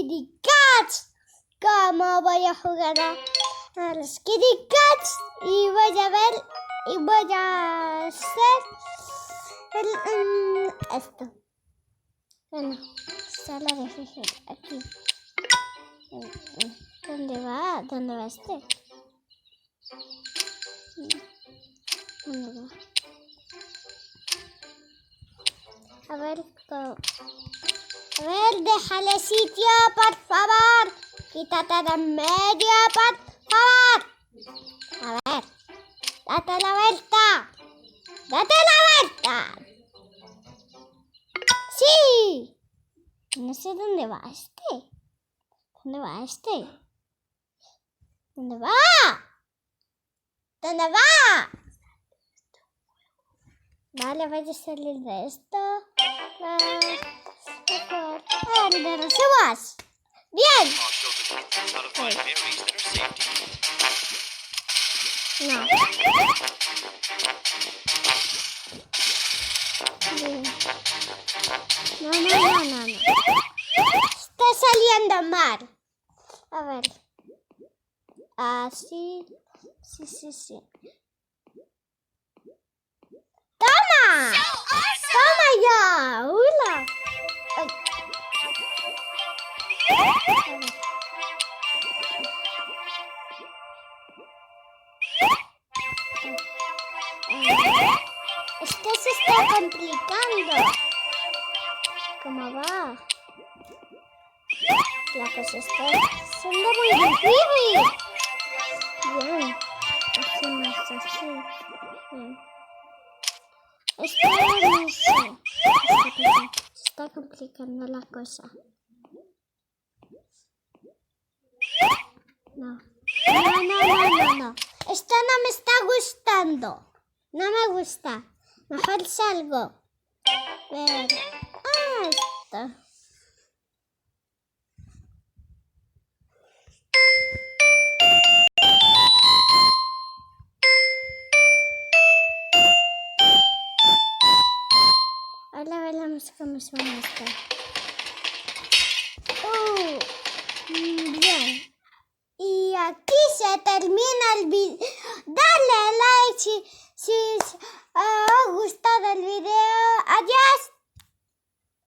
Kitty Cats. ¿Cómo voy a jugar a los Kitty Cats? Y voy a ver y voy a hacer esto. Bueno, solo dejé aquí. ¿Dónde va? ¿Dónde va este? ¿Dónde va? A ver, déjale sitio, por favor. Quítate de en medio, por favor. A ver, date la vuelta. ¡Date la vuelta! ¡Sí! No sé dónde va este. ¿Dónde va este? ¿Dónde va? ¿Dónde va? Vale, voy a salir de esto. ¡Ande, no subas! ¡Bien! No. No. Está saliendo mal. A ver. Así. Sí. ¡Toma! ¡Toma ya! ¡Hola! Esto se está complicando. ¿Cómo va? La cosa está siendo muy difícil. Bien. Hacemos así. Bien. Esto no sé. Se está complicando la cosa. No. Esto no me está gustando. No me gusta. Mejor salgo. Ver. Esto. Ahora veremos cómo suena esto.